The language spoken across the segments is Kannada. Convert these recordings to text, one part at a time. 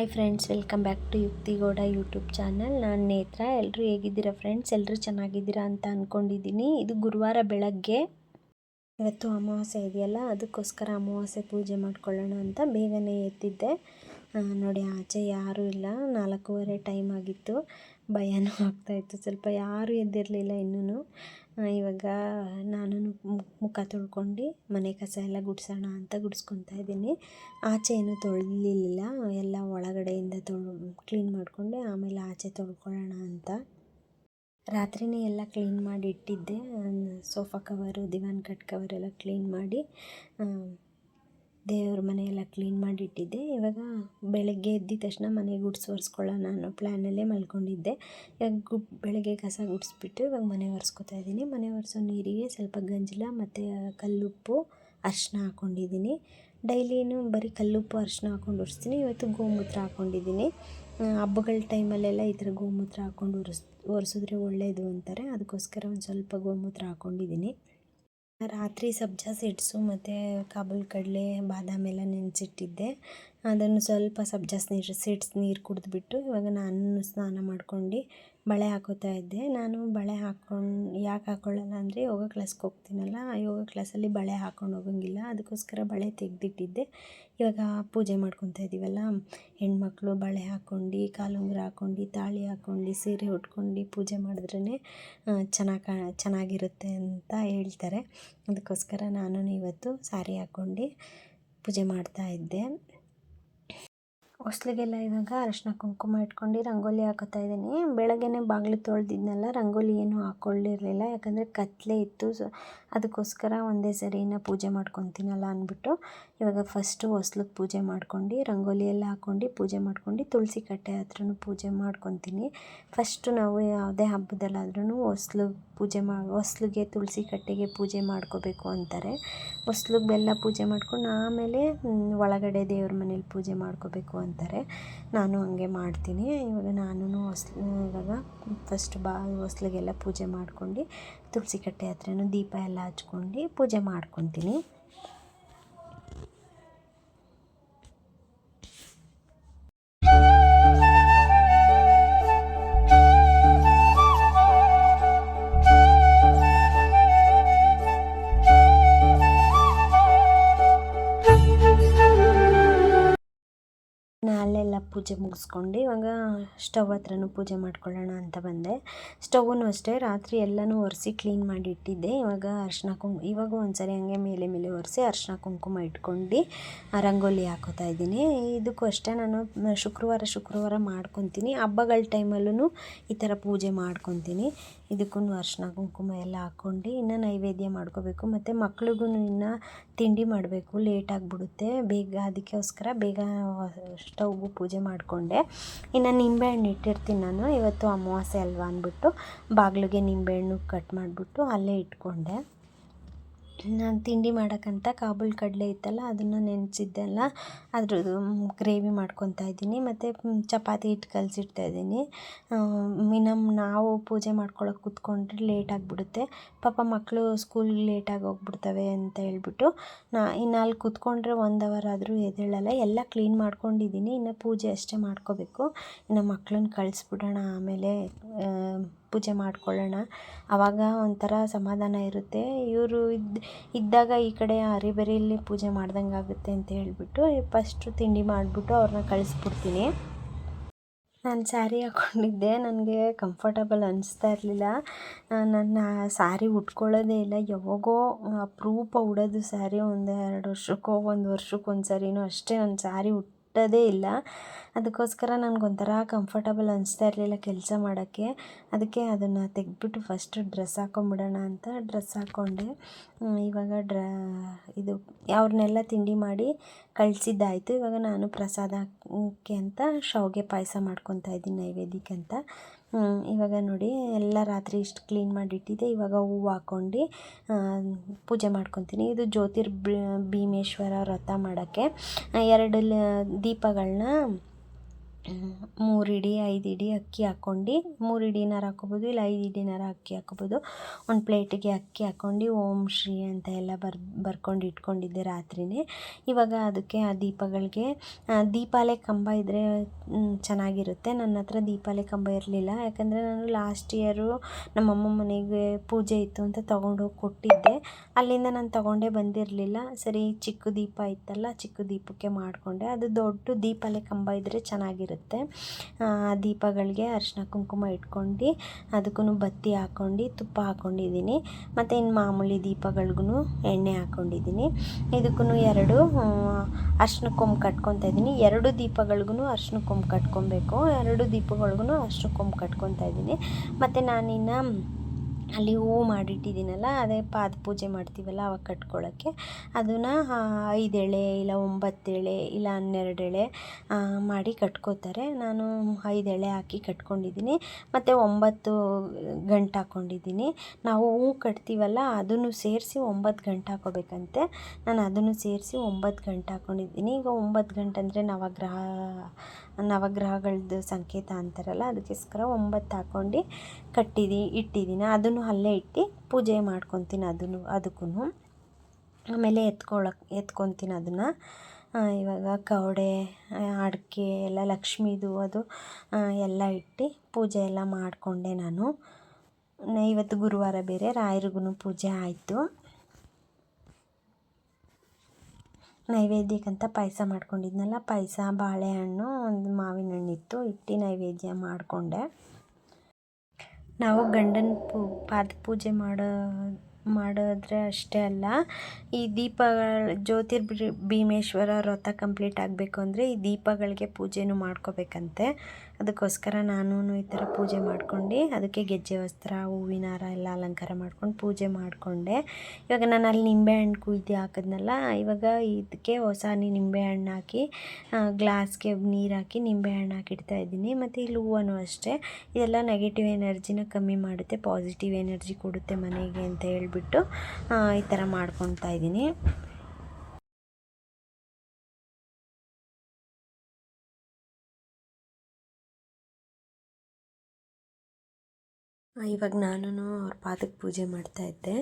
Hi friends, welcome back to Yukti Gowda YouTube channel. ನಾನು ನೇತ್ರ. ಎಲ್ಲರೂ ಹೇಗಿದ್ದೀರಾ ಫ್ರೆಂಡ್ಸ್? ಎಲ್ಲರೂ ಚೆನ್ನಾಗಿದ್ದೀರಾ ಅಂತ ಅಂದ್ಕೊಂಡಿದ್ದೀನಿ. ಇದು ಗುರುವಾರ ಬೆಳಗ್ಗೆ. ಇವತ್ತು ಅಮಾವಾಸ್ಯೆ ಇದೆಯಲ್ಲ, ಅದಕ್ಕೋಸ್ಕರ ಅಮಾವಾಸ್ಯೆ ಪೂಜೆ ಮಾಡ್ಕೊಳ್ಳೋಣ ಅಂತ ಬೇಗನೆ ಎತ್ತಿದ್ದೆ. ನೋಡಿ, ಆಚೆ ಯಾರೂ ಇಲ್ಲ. 4:15 ಟೈಮ್ ಆಗಿತ್ತು. ಭಯನೂ ಆಗ್ತಾಯಿತ್ತು ಸ್ವಲ್ಪ. ಯಾರೂ ಎದ್ದಿರಲಿಲ್ಲ ಇನ್ನೂ. ಇವಾಗ ನಾನು ಮುಖ ತೊಳ್ಕೊಂಡು ಮನೆ ಕಸ ಎಲ್ಲ ಗುಡಿಸೋಣ ಅಂತ ಗುಡಿಸ್ಕೊತಾ ಇದ್ದೀನಿ. ಆಚೆ ಏನೂ ತೊಳಿಲಿಲ್ಲ, ಎಲ್ಲ ಒಳಗಡೆಯಿಂದ ಕ್ಲೀನ್ ಮಾಡಿಕೊಂಡೆ. ಆಮೇಲೆ ಆಚೆ ತೊಳ್ಕೊಳ್ಳೋಣ ಅಂತ ರಾತ್ರಿನೇ ಎಲ್ಲ ಕ್ಲೀನ್ ಮಾಡಿ ಇಟ್ಟಿದ್ದೆ. ಸೋಫಾ ಕವರು, ದಿವಾನ್ ಕಟ್ ಕವರೆಲ್ಲ ಕ್ಲೀನ್ ಮಾಡಿ ದೇವ್ರ ಮನೆಯೆಲ್ಲ ಕ್ಲೀನ್ ಮಾಡಿ ಇಟ್ಟಿದ್ದೆ. ಇವಾಗ ಬೆಳಗ್ಗೆ ಎದ್ದಿದ ತಕ್ಷಣ ಮನೆ ಗುಡಿಸಿ ಒರೆಸ್ಕೊಳ್ಳೋಣ ಅನ್ನೋ ಪ್ಲ್ಯಾನಲ್ಲೇ ಮಲ್ಕೊಂಡಿದ್ದೆ. ಇವಾಗ ಬೆಳಗ್ಗೆ ಕಸ ಗುಡಿಸ್ಬಿಟ್ಟು ಇವಾಗ ಮನೆ ಒರೆಸ್ಕೊತಾ ಇದ್ದೀನಿ. ಮನೆ ಒರೆಸೋ ನೀರಿಗೆ ಸ್ವಲ್ಪ ಗಂಜಲ ಮತ್ತು ಕಲ್ಲುಪ್ಪು, ಅರಿಶಿನ ಹಾಕ್ಕೊಂಡಿದ್ದೀನಿ. ಡೈಲಿನೂ ಬರೀ ಕಲ್ಲುಪ್ಪು ಅರಿಶಿನ ಹಾಕ್ಕೊಂಡು ಒರೆಸ್ತೀನಿ. ಇವತ್ತು ಗೋಮೂತ್ರ ಹಾಕ್ಕೊಂಡಿದ್ದೀನಿ. ಹಬ್ಬಗಳ ಟೈಮಲ್ಲೆಲ್ಲ ಈ ಥರ ಗೋಮೂತ್ರ ಹಾಕ್ಕೊಂಡು ಒರೆಸಿದ್ರೆ ಒಳ್ಳೆಯದು ಅಂತಾರೆ. ಅದಕ್ಕೋಸ್ಕರ ಒಂದು ಸ್ವಲ್ಪ ಗೋಮೂತ್ರ ಹಾಕ್ಕೊಂಡಿದ್ದೀನಿ. ರಾತ್ರಿ ಸಬ್ಜಾ ಸೀಡ್ಸು ಮತ್ತು ಕಾಬೂಲ್ ಕಡಲೆ, ಬಾದಾಮಿ ಎಲ್ಲ ನೆನೆಸಿಟ್ಟಿದ್ದೆ. ಅದನ್ನು ಸ್ವಲ್ಪ ಸಬ್ಜಾ ಸೀಡ್ಸ್ ನೀರು ಕುಡಿದ್ಬಿಟ್ಟು ಇವಾಗ ನಾನು ಸ್ನಾನ ಮಾಡ್ಕೊಂಡು ಬಳೆ ಹಾಕೋತಾ ಇದ್ದೆ. ನಾನು ಬಳೆ ಯಾಕೆ ಹಾಕ್ಕೊಳ್ಳಲ್ಲ ಅಂದರೆ, ಯೋಗ ಕ್ಲಾಸ್ಗೆ ಹೋಗ್ತೀನಲ್ಲ, ಆ ಯೋಗ ಕ್ಲಾಸಲ್ಲಿ ಬಳೆ ಹಾಕ್ಕೊಂಡು ಹೋಗೋಂಗಿಲ್ಲ. ಅದಕ್ಕೋಸ್ಕರ ಬಳೆ ತೆಗೆದಿಟ್ಟಿದ್ದೆ. ಇವಾಗ ಪೂಜೆ ಮಾಡ್ಕೊತಾ ಇದ್ದೀವಲ್ಲ, ಹೆಣ್ಮಕ್ಳು ಬಳೆ ಹಾಕ್ಕೊಂಡು, ಕಾಲುಂಗುರ ಹಾಕ್ಕೊಂಡು, ತಾಳಿ ಹಾಕ್ಕೊಂಡು, ಸೀರೆ ಉಟ್ಕೊಂಡು ಪೂಜೆ ಮಾಡಿದ್ರೇ ಚೆನ್ನಾಗಿರುತ್ತೆ ಅಂತ ಹೇಳ್ತಾರೆ. ಅದಕ್ಕೋಸ್ಕರ ನಾನು ಇವತ್ತು ಸಾರಿ ಹಾಕ್ಕೊಂಡು ಪೂಜೆ ಮಾಡ್ತಾಯಿದ್ದೆ. ಹೊಸ್ಲಿಗೆಲ್ಲ ಇವಾಗ ಅರಿಶಿನ ಕುಂಕುಮ ಇಟ್ಕೊಂಡು ರಂಗೋಲಿ ಹಾಕೋತಾ ಇದ್ದೀನಿ. ಬೆಳಗ್ಗೆನೇ ಬಾಗಿಲು ತೊಳೆದಿದ್ನಲ್ಲ, ರಂಗೋಲಿ ಏನೂ ಹಾಕ್ಕೊಳ್ಳಿರಲಿಲ್ಲ. ಯಾಕಂದರೆ ಕತ್ತಲೆ ಇತ್ತು. ಅದಕ್ಕೋಸ್ಕರ ಒಂದೇ ಸರಿನ ಪೂಜೆ ಮಾಡ್ಕೊತೀನಲ್ಲ ಅಂದ್ಬಿಟ್ಟು ಇವಾಗ ಫಸ್ಟು ಹೊಸ್ಲಿಗೆ ಪೂಜೆ ಮಾಡ್ಕೊಂಡು, ರಂಗೋಲಿ ಎಲ್ಲ ಹಾಕ್ಕೊಂಡು ಪೂಜೆ ಮಾಡ್ಕೊಂಡು, ತುಳಸಿ ಕಟ್ಟೆ ಹತ್ರನೂ ಪೂಜೆ ಮಾಡ್ಕೊತೀನಿ. ಫಸ್ಟು ನಾವು ಯಾವುದೇ ಹಬ್ಬದಲ್ಲಾದ್ರೂ ಹೊಸ್ಲಿಗೆ ತುಳಸಿ ಕಟ್ಟೆಗೆ ಪೂಜೆ ಮಾಡ್ಕೋಬೇಕು ಅಂತಾರೆ. ಹೊಸ್ಲಿಗೆ ಬೆಲ್ಲ ಪೂಜೆ ಮಾಡ್ಕೊಂಡು ಆಮೇಲೆ ಒಳಗಡೆ ದೇವ್ರ ಮನೇಲಿ ಪೂಜೆ ಮಾಡ್ಕೋಬೇಕು ಅಂತಾರೆ. ನಾನು ಹಂಗೆ ಮಾಡ್ತೀನಿ. ಇವಾಗ ನಾನು ಇವಾಗ ಫಸ್ಟ್ ಹೊಸ್ಲಿಗೆಲ್ಲ ಪೂಜೆ ಮಾಡ್ಕೊಂಡು, ತುಳಸಿ ಕಟ್ಟೆ ಹತ್ರನೂ ದೀಪ ಎಲ್ಲ ಹಚ್ಕೊಂಡು ಪೂಜೆ ಮಾಡ್ಕೊತೀನಿ. ಅಲ್ಲೆಲ್ಲ ಪೂಜೆ ಮುಗಿಸ್ಕೊಂಡು ಇವಾಗ ಸ್ಟವ್ ಹತ್ರನೂ ಪೂಜೆ ಮಾಡ್ಕೊಳ್ಳೋಣ ಅಂತ ಬಂದೆ. ಸ್ಟವ್ವೂ ಅಷ್ಟೇ ರಾತ್ರಿ ಎಲ್ಲನೂ ಒರೆಸಿ ಕ್ಲೀನ್ ಮಾಡಿ ಇಟ್ಟಿದ್ದೆ. ಇವಾಗ ಇವಾಗ ಒಂದ್ಸರಿ ಹಂಗೆ ಮೇಲೆ ಒರೆಸಿ ಅರಿಶಿನ ಕುಂಕುಮ ಇಟ್ಕೊಂಡು ರಂಗೋಲಿ ಹಾಕೋತಾ ಇದ್ದೀನಿ. ಇದಕ್ಕೂ ಅಷ್ಟೇ ನಾನು ಶುಕ್ರವಾರ ಮಾಡ್ಕೊತೀನಿ. ಹಬ್ಬಗಳ ಟೈಮಲ್ಲೂ ಈ ಥರ ಪೂಜೆ ಮಾಡ್ಕೊತೀನಿ. ಇದಕ್ಕೂ ಅರಿಶಿನ ಕುಂಕುಮ ಎಲ್ಲ ಹಾಕ್ಕೊಂಡು ಇನ್ನು ನೈವೇದ್ಯ ಮಾಡ್ಕೋಬೇಕು. ಮತ್ತು ಮಕ್ಳಿಗೂ ಇನ್ನು ತಿಂಡಿ ಮಾಡಬೇಕು, ಲೇಟಾಗಿಬಿಡುತ್ತೆ ಬೇಗ. ಅದಕ್ಕೋಸ್ಕರ ಬೇಗ ಸ್ಟವ್ಗೂ ಪೂಜೆ ಮಾಡಿಕೊಂಡೆ. ಇನ್ನು ನಿಂಬೆಹಣ್ಣು ಇಟ್ಟಿರ್ತೀನಿ ನಾನು. ಇವತ್ತು ಅಮಾವಾಸ್ಯೆ ಅಲ್ವಾ ಅಂದ್ಬಿಟ್ಟು ಬಾಗಿಲಿಗೆ ನಿಂಬೆಹಣ್ಣು ಕಟ್ ಮಾಡಿಬಿಟ್ಟು ಅಲ್ಲೇ ಇಟ್ಕೊಂಡೆ. ನಾನು ತಿಂಡಿ ಮಾಡೋಕ್ಕಂತ ಕಾಬೂಲ್ ಕಡಲೆ ಇತ್ತಲ್ಲ, ಅದನ್ನು ನೆನೆಸಿದ್ದೆಲ್ಲ ಅದ್ರದ್ದು ಗ್ರೇವಿ ಮಾಡ್ಕೊತಾ ಇದ್ದೀನಿ. ಮತ್ತು ಚಪಾತಿ ಹಿಟ್ಟು ಕಲಸಿಡ್ತಾ ಇದ್ದೀನಿ. ನಾವು ಪೂಜೆ ಮಾಡ್ಕೊಳ್ಳೋಕೆ ಕೂತ್ಕೊಂಡ್ರೆ ಲೇಟಾಗಿಬಿಡುತ್ತೆ. ಪಾಪ ಮಕ್ಕಳು ಸ್ಕೂಲ್ಗೆ ಲೇಟಾಗಿ ಹೋಗ್ಬಿಡ್ತವೆ ಅಂತ ಹೇಳ್ಬಿಟ್ಟು ಇನ್ನು ಅಲ್ಲಿ ಕೂತ್ಕೊಂಡ್ರೆ 1 ಅವರ್ ಆದರೂ ಎದ್ದೇಳಲ್ಲ. ಎಲ್ಲ ಕ್ಲೀನ್ ಮಾಡ್ಕೊಂಡಿದ್ದೀನಿ. ಇನ್ನು ಪೂಜೆ ಅಷ್ಟೇ ಮಾಡ್ಕೋಬೇಕು. ಇನ್ನು ಮಕ್ಕಳನ್ನ ಕಳಿಸ್ಬಿಡೋಣ, ಆಮೇಲೆ ಪೂಜೆ ಮಾಡ್ಕೊಳ್ಳೋಣ. ಆವಾಗ ಒಂಥರ ಸಮಾಧಾನ ಇರುತ್ತೆ. ಇವರು ಇದ್ದಾಗ ಈ ಕಡೆ ಹರಿಬರಿಯಲ್ಲಿ ಪೂಜೆ ಮಾಡ್ದಂಗೆ ಆಗುತ್ತೆ ಅಂತ ಹೇಳ್ಬಿಟ್ಟು ಫಸ್ಟು ತಿಂಡಿ ಮಾಡಿಬಿಟ್ಟು ಅವ್ರನ್ನ ಕಳಿಸ್ಬಿಡ್ತೀನಿ. ನಾನು ಸ್ಯಾರಿ ಹಾಕ್ಕೊಂಡಿದ್ದೆ. ನನಗೆ ಕಂಫರ್ಟಬಲ್ ಅನ್ನಿಸ್ತಾ ಇರಲಿಲ್ಲ. ನನ್ನ ಸ್ಯಾರಿ ಉಟ್ಕೊಳ್ಳೋದೇ ಇಲ್ಲ. ಯಾವಾಗೋ ಅಪರೂಪ ಉಡೋದು ಸ್ಯಾರಿ. 1-2 ವರ್ಷಕ್ಕೋ 1 ವರ್ಷಕ್ಕೆ ಒಂದು ಸರಿನೋ ಅಷ್ಟೇ ನಾನು ಸ್ಯಾರಿ ಉಟ್ಟೋದೇ ಇಲ್ಲ. ಅದಕ್ಕೋಸ್ಕರ ನನಗೊಂಥರ ಕಂಫರ್ಟಬಲ್ ಅನ್ನಿಸ್ತಾ ಇರಲಿಲ್ಲ ಕೆಲಸ ಮಾಡೋಕ್ಕೆ. ಅದಕ್ಕೆ ಅದನ್ನು ತೆಗೆದ್ಬಿಟ್ಟು ಫಸ್ಟು ಡ್ರೆಸ್ ಹಾಕ್ಕೊಂಬಿಡೋಣ ಅಂತ ಡ್ರೆಸ್ ಹಾಕ್ಕೊಂಡೆ. ಇವಾಗ ಅವ್ರನ್ನೆಲ್ಲ ತಿಂಡಿ ಮಾಡಿ ಕಳಿಸಿದ್ದಾಯಿತು. ಇವಾಗ ನಾನು ಪ್ರಸಾದಕ್ಕೆ ಅಂತ ಶಾವಿಗೆ ಪಾಯಸ ಮಾಡ್ಕೊತಾ ಇದ್ದೀನಿ ನೈವೇದ್ಯಕ್ಕೆ ಅಂತ. ಇವಾಗ ನೋಡಿ ಎಲ್ಲ ರಾತ್ರಿ ಇಷ್ಟು ಕ್ಲೀನ್ ಮಾಡಿಟ್ಟಿದ್ದೆ. ಇವಾಗ ಹೂವು ಹಾಕ್ಕೊಂಡು ಪೂಜೆ ಮಾಡ್ಕೊತೀನಿ. ಇದು ಭೀಮೇಶ್ವರ ವ್ರತ ಮಾಡೋಕ್ಕೆ 2 ದೀಪಗಳನ್ನ 3 ಇಡಿ 5 ಇಡಿ ಅಕ್ಕಿ ಹಾಕ್ಕೊಂಡು 3 ಇಡಿನಾರು ಹಾಕ್ಕೊಬೋದು, ಇಲ್ಲ 5 ಇಡಿನಾರು ಅಕ್ಕಿ ಹಾಕ್ಕೊಬೋದು. ಒಂದು ಪ್ಲೇಟಿಗೆ ಅಕ್ಕಿ ಹಾಕ್ಕೊಂಡು ಓಂ ಶ್ರೀ ಅಂತ ಎಲ್ಲ ಬರ್ಕೊಂಡು ಇಟ್ಕೊಂಡಿದ್ದೆ ರಾತ್ರಿಯೇ. ಇವಾಗ ಅದಕ್ಕೆ ಆ ದೀಪಗಳಿಗೆ ದೀಪಾಲೆ ಕಂಬ ಇದ್ದರೆ ಚೆನ್ನಾಗಿರುತ್ತೆ. ನನ್ನ ಹತ್ರ ದೀಪಾಲೆ ಕಂಬ ಇರಲಿಲ್ಲ, ಯಾಕಂದರೆ ನಾನು ಲಾಸ್ಟ್ ಇಯರು ನಮ್ಮಮ್ಮ ಮನೆಗೆ ಪೂಜೆ ಇತ್ತು ಅಂತ ತೊಗೊಂಡೋಗಿ ಕೊಟ್ಟಿದ್ದೆ. ಅಲ್ಲಿಂದ ನಾನು ತೊಗೊಂಡೇ ಬಂದಿರಲಿಲ್ಲ. ಸರಿ ಚಿಕ್ಕ ದೀಪ ಇತ್ತಲ್ಲ, ಚಿಕ್ಕ ದೀಪಕ್ಕೆ ಮಾಡಿಕೊಂಡೆ. ಅದು ದೊಡ್ಡ ದೀಪಾಲೆ ಕಂಬ ಇದ್ದರೆ ಚೆನ್ನಾಗಿರುತ್ತೆ. ದೀಪಗಳಿಗೆ ಅರಿಶಿನ ಕುಂಕುಮ ಇಟ್ಕೊಂಡು ಅದಕ್ಕೂ ಬತ್ತಿ ಹಾಕ್ಕೊಂಡು ತುಪ್ಪ ಹಾಕ್ಕೊಂಡಿದ್ದೀನಿ. ಮತ್ತು ಇನ್ನು ಮಾಮೂಲಿ ದೀಪಗಳಿಗೂ ಎಣ್ಣೆ ಹಾಕ್ಕೊಂಡಿದ್ದೀನಿ. ಇದಕ್ಕೂ 2 ಅರಿಶಿನ ಕೊಂಬು ಕಟ್ಕೊತಾ ಇದ್ದೀನಿ. 2 ದೀಪಗಳಿಗೂ ಅರಿಶಿನ ಕೊಂಬು ಕಟ್ಕೊಬೇಕು. 2 ದೀಪಗಳಿಗೂ ಅರಿಶಿನ ಕೊಂಬು ಕಟ್ಕೊತಾ ಇದ್ದೀನಿ. ಮತ್ತು ನಾನಿನ್ನು ಅಲ್ಲಿ ಹೂವು ಮಾಡಿಟ್ಟಿದ್ದೀನಲ್ಲ, ಅದೇ ಪಾದ ಪೂಜೆ ಮಾಡ್ತೀವಲ್ಲ ಅವಾಗ ಕಟ್ಕೊಳ್ಳೋಕ್ಕೆ, ಅದನ್ನು 5 ಎಳೆ ಇಲ್ಲ 9 ಎಳೆ ಇಲ್ಲ 12 ಎಳೆ ಮಾಡಿ ಕಟ್ಕೋತಾರೆ. ನಾನು 5 ಎಳೆ ಹಾಕಿ ಕಟ್ಕೊಂಡಿದ್ದೀನಿ. ಮತ್ತು 9 ಗಂಟು ಹಾಕ್ಕೊಂಡಿದ್ದೀನಿ. ನಾವು ಹೂವು ಕಟ್ತೀವಲ್ಲ ಅದನ್ನು ಸೇರಿಸಿ 9 ಗಂಟು ಹಾಕ್ಕೋಬೇಕಂತೆ. ನಾನು ಅದನ್ನು ಸೇರಿಸಿ 9 ಗಂಟು ಹಾಕ್ಕೊಂಡಿದ್ದೀನಿ. ಈಗ 9 ಗಂಟು ಅಂದರೆ ನವಗ್ರಹಗಳದ್ದು ಸಂಕೇತ ಅಂತಾರಲ್ಲ, ಅದಕ್ಕೋಸ್ಕರ 9 ಹಾಕ್ಕೊಂಡು ಇಟ್ಟಿದ್ದೀನಿ. ಅದನ್ನು ಅಲ್ಲೇ ಇಟ್ಟು ಪೂಜೆ ಮಾಡ್ಕೊತೀನಿ. ಅದಕ್ಕೂ ಆಮೇಲೆ ಎತ್ಕೊತೀನಿ ಅದನ್ನು. ಇವಾಗ ಕವಡೆ ಅಡಿಕೆ ಎಲ್ಲ ಲಕ್ಷ್ಮೀದು ಅದು ಎಲ್ಲ ಇಟ್ಟು ಪೂಜೆ ಎಲ್ಲ ಮಾಡಿಕೊಂಡೆ ನಾನು. ಇವತ್ತು ಗುರುವಾರ ಬೇರೆ, ರಾಯರಿಗೂ ಪೂಜೆ ಆಯಿತು. ನೈವೇದ್ಯಕ್ಕಂತ ಪಾಯಸ ಮಾಡ್ಕೊಂಡಿದ್ನಲ್ಲ, ಪಾಯಸ ಬಾಳೆಹಣ್ಣು ಒಂದು ಮಾವಿನ ಹಣ್ಣಿತ್ತು, ಇಟ್ಟು ನೈವೇದ್ಯ ಮಾಡಿಕೊಂಡೆ. ನಾವು ಗಂಡನ ಪಾದ ಪೂಜೆ ಮಾಡಿದ್ರೆ ಅಷ್ಟೇ ಅಲ್ಲ, ಈ ಭೀಮೇಶ್ವರ ವ್ರತ ಕಂಪ್ಲೀಟ್ ಆಗಬೇಕು ಅಂದರೆ ಈ ದೀಪಗಳಿಗೆ ಪೂಜೆನೂ ಮಾಡ್ಕೋಬೇಕಂತೆ. ಅದಕ್ಕೋಸ್ಕರ ನಾನು ಈ ಥರ ಪೂಜೆ ಮಾಡ್ಕೊಂಡು ಅದಕ್ಕೆ ಗೆಜ್ಜೆ ವಸ್ತ್ರ ಹೂವಿನ ಹಾರ ಎಲ್ಲ ಅಲಂಕಾರ ಮಾಡ್ಕೊಂಡು ಪೂಜೆ ಮಾಡಿಕೊಂಡೆ. ಇವಾಗ ನಾನು ಅಲ್ಲಿ ನಿಂಬೆಹಣ್ಣು ಕುಯ್ದು ಹಾಕಿದ್ನಲ್ಲ, ಇವಾಗ ಇದಕ್ಕೆ ಹೊಸ ನಿಂಬೆಹಣ್ಣು ಹಾಕಿ ಗ್ಲಾಸ್ಗೆ ನೀರು ಹಾಕಿ ನಿಂಬೆಹಣ್ಣು ಹಾಕಿ ಇಡ್ತಾಯಿದ್ದೀನಿ. ಮತ್ತು ಇಲ್ಲಿ ಹೂವೂ ಅಷ್ಟೇ, ಇದೆಲ್ಲ ನೆಗೆಟಿವ್ ಎನರ್ಜಿನ ಕಮ್ಮಿ ಮಾಡುತ್ತೆ, ಪಾಸಿಟಿವ್ ಎನರ್ಜಿ ಕೊಡುತ್ತೆ ಮನೆಗೆ ಅಂತ ಹೇಳ್ಬಿಟ್ಟು ಈ ಥರ ಮಾಡ್ಕೊತಾ ಇದ್ದೀನಿ. ಇವಾಗ ನಾನು ಅವ್ರ ಪಾದಕ್ಕೆ ಪೂಜೆ ಮಾಡ್ತಾಯಿದ್ದೆ.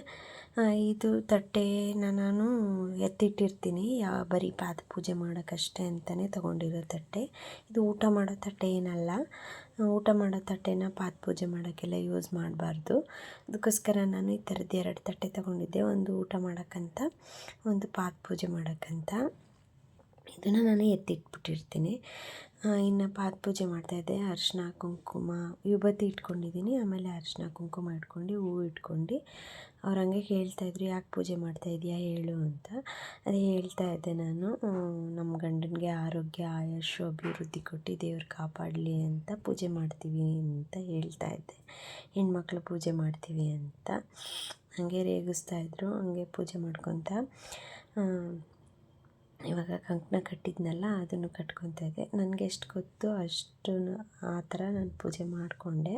ಇದು ತಟ್ಟೆನ ನಾನು ಎತ್ತಿಟ್ಟಿರ್ತೀನಿ, ಬರೀ ಪಾದ ಪೂಜೆ ಮಾಡೋಕ್ಕಷ್ಟೇ ಅಂತಲೇ ತೊಗೊಂಡಿರೋ ತಟ್ಟೆ. ಇದು ಊಟ ಮಾಡೋ ತಟ್ಟೆ ಏನಲ್ಲ. ಊಟ ಮಾಡೋ ತಟ್ಟೆನ ಪಾದ ಪೂಜೆ ಮಾಡೋಕ್ಕೆಲ್ಲ ಯೂಸ್ ಮಾಡಬಾರ್ದು. ಅದಕ್ಕೋಸ್ಕರ ನಾನು ಈ ಥರದ್ದು 2 ತಟ್ಟೆ ತೊಗೊಂಡಿದ್ದೆ, ಒಂದು ಊಟ ಮಾಡೋಕ್ಕಂತ, ಒಂದು ಪಾದ ಪೂಜೆ ಮಾಡೋಕ್ಕಂತ. ಇದನ್ನು ನಾನು ಎತ್ತಿಟ್ಬಿಟ್ಟಿರ್ತೀನಿ. ಇನ್ನು ಪಾದ ಪೂಜೆ ಮಾಡ್ತಾಯಿದ್ದೆ. ಅರಿಶಿನ ಕುಂಕುಮ ವಿಭೂತಿ ಇಟ್ಕೊಂಡಿದ್ದೀನಿ, ಆಮೇಲೆ ಅರಿಶಿನ ಕುಂಕುಮ ಇಟ್ಕೊಂಡು ಹೂವು ಇಟ್ಕೊಂಡು ಅವ್ರು ಹಂಗೆ ಕೇಳ್ತಾಯಿದ್ರು, ಯಾಕೆ ಪೂಜೆ ಮಾಡ್ತಾಯಿದ್ದೀಯಾ ಹೇಳು ಅಂತ. ಅದೇ ಹೇಳ್ತಾಯಿದ್ದೆ ನಾನು, ನಮ್ಮ ಗಂಡನಿಗೆ ಆರೋಗ್ಯ ಆಯುಷ್ ಅಭಿವೃದ್ಧಿ ಕೊಟ್ಟು ದೇವ್ರು ಕಾಪಾಡಲಿ ಅಂತ ಪೂಜೆ ಮಾಡ್ತೀವಿ ಅಂತ ಹೇಳ್ತಾಯಿದ್ದೆ. ಹೆಣ್ಮಕ್ಳು ಪೂಜೆ ಮಾಡ್ತೀವಿ ಅಂತ ಹಾಗೆ ರೇಗಿಸ್ತಾಯಿದ್ರು. ಹಂಗೆ ಪೂಜೆ ಮಾಡ್ಕೊತ ಇವಾಗ ಕಂಕಣ ಕಟ್ಟಿದ್ನಲ್ಲ ಅದನ್ನು ಕಟ್ಕೊತಾ ಇದ್ದೆ. ನನಗೆ ಎಷ್ಟು ಗೊತ್ತು ಅಷ್ಟು ಆ ಥರ ನಾನು ಪೂಜೆ ಮಾಡಿಕೊಂಡೆ.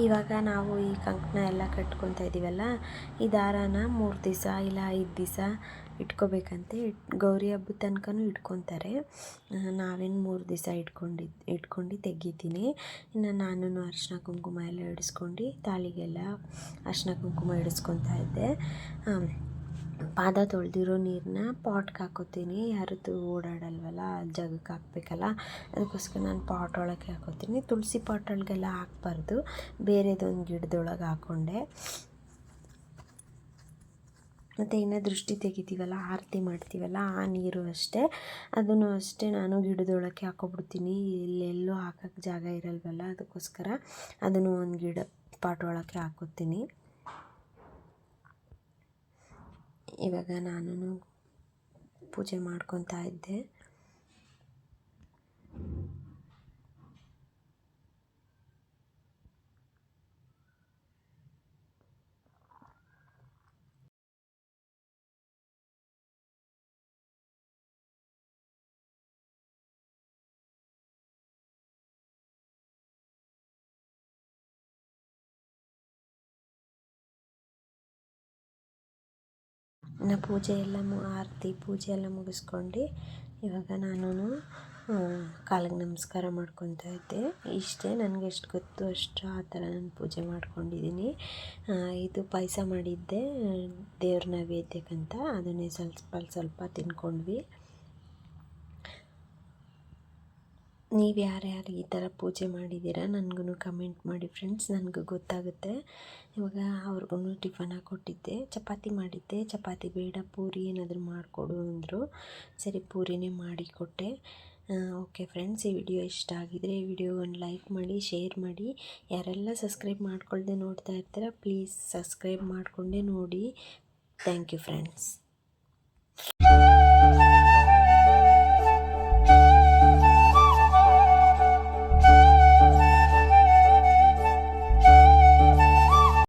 ಇವಾಗ ನಾವು ಈ ಕಂಕಣ ಎಲ್ಲ ಕಟ್ಕೊತಾ ಇದ್ದೀವಲ್ಲ, ಈ ದಾರಾನ 3 ದಿವಸ ಇಲ್ಲ 5 ದಿವಸ ಇಟ್ಕೋಬೇಕಂತೆ. ಗೌರಿ ಹಬ್ಬದ ತನಕನೂ ಇಟ್ಕೊತಾರೆ. ನಾವೇನು 3 ದಿವಸ ಇಟ್ಕೊಂಡು ತೆಗಿತೀನಿ. ಇನ್ನು ನಾನು ಅರಿಶಿನ ಕುಂಕುಮ ಎಲ್ಲ ಇಡಿಸ್ಕೊಂಡು ತಾಳಿಗೆಲ್ಲ ಅರಿಶಿನ ಕುಂಕುಮ ಇಡಿಸ್ಕೊತಾ ಇದ್ದೆ. ಪಾದ ತೊಳೆದಿರೋ ನೀರನ್ನ ಪಾಟ್ಗೆ ಹಾಕೋತೀನಿ. ಯಾರದ್ದು ಓಡಾಡಲ್ವಲ್ಲ ಜಾಗಕ್ಕೆ ಹಾಕಬೇಕಲ್ಲ, ಅದಕ್ಕೋಸ್ಕರ ನಾನು ಪಾಟ್ ಒಳಗೆ ಹಾಕೋತೀನಿ. ತುಳಸಿ ಪಾಟ್ ಒಳಗೆಲ್ಲ ಹಾಕ್ಬಾರ್ದು, ಬೇರೆದೊಂದು ಗಿಡದೊಳಗೆ ಹಾಕ್ಕೊಂಡೆ. ಮತ್ತು ಇನ್ನು ದೃಷ್ಟಿ ತೆಗಿತೀವಲ್ಲ, ಆರತಿ ಮಾಡ್ತೀವಲ್ಲ, ಆ ನೀರು ಅಷ್ಟೇ, ಅದನ್ನು ಅಷ್ಟೇ ನಾನು ಗಿಡದೊಳಕ್ಕೆ ಹಾಕ್ಕೊಬಿಡ್ತೀನಿ. ಇಲ್ಲೆಲ್ಲೂ ಹಾಕೋಕ್ಕೆ ಜಾಗ ಇರಲ್ವಲ್ಲ, ಅದಕ್ಕೋಸ್ಕರ ಅದನ್ನು ಒಂದು ಗಿಡ ಪಾಟ್ ಒಳಗೆ ಹಾಕೋತೀನಿ. ಇವಾಗ ನಾನು ಪೂಜೆ ಮಾಡ್ಕೊತಾ ಇದ್ದೆ. ಪೂಜೆ ಎಲ್ಲ ಆರತಿ ಪೂಜೆ ಎಲ್ಲ ಮುಗಿಸ್ಕೊಂಡು ಇವಾಗ ನಾನು ಕಾಲಿಗೆ ನಮಸ್ಕಾರ ಮಾಡ್ಕೊತಾ ಇದ್ದೆ. ಇಷ್ಟೇ, ನನಗೆ ಎಷ್ಟು ಗೊತ್ತು ಅಷ್ಟು ಆ ಥರ ನಾನು ಪೂಜೆ ಮಾಡ್ಕೊಂಡಿದ್ದೀನಿ. ಇದು ಪಾಯಸ ಮಾಡಿದ್ದೆ ದೇವ್ರ ನೈವೇದ್ಯಕ್ಕಂತ, ಅದನ್ನೇ ಸ್ವಲ್ಪ ಸ್ವಲ್ಪ ತಿನ್ಕೊಂಡ್ವಿ. ನೀವು ಯಾರ್ಯಾರು ಈ ಥರ ಪೂಜೆ ಮಾಡಿದ್ದೀರಾ ನನಗೂ ಕಮೆಂಟ್ ಮಾಡಿ ಫ್ರೆಂಡ್ಸ್, ನನಗೂ ಗೊತ್ತಾಗುತ್ತೆ. ಇವಾಗ ಅವ್ರಿಗೂ ಟಿಫನ್ ಹಾಕ್ಕೊಟ್ಟಿದ್ದೆ, ಚಪಾತಿ ಮಾಡಿದ್ದೆ. ಚಪಾತಿ ಬೇಡ ಪೂರಿ ಏನಾದರೂ ಮಾಡಿಕೊಡು ಅಂದರು. ಸರಿ ಪೂರಿನೇ ಮಾಡಿಕೊಟ್ಟೆ. ಓಕೆ ಫ್ರೆಂಡ್ಸ್, ಈ ವಿಡಿಯೋ ಇಷ್ಟ ಆಗಿದರೆ ಈ ವಿಡಿಯೋವನ್ನು ಲೈಕ್ ಮಾಡಿ, ಶೇರ್ ಮಾಡಿ. ಯಾರೆಲ್ಲ ಸಬ್ಸ್ಕ್ರೈಬ್ ಮಾಡ್ಕೊಳ್ದೆ ನೋಡ್ತಾ ಇರ್ತೀರ ಪ್ಲೀಸ್ ಸಬ್ಸ್ಕ್ರೈಬ್ ಮಾಡಿಕೊಂಡೇ ನೋಡಿ. Thank you friends.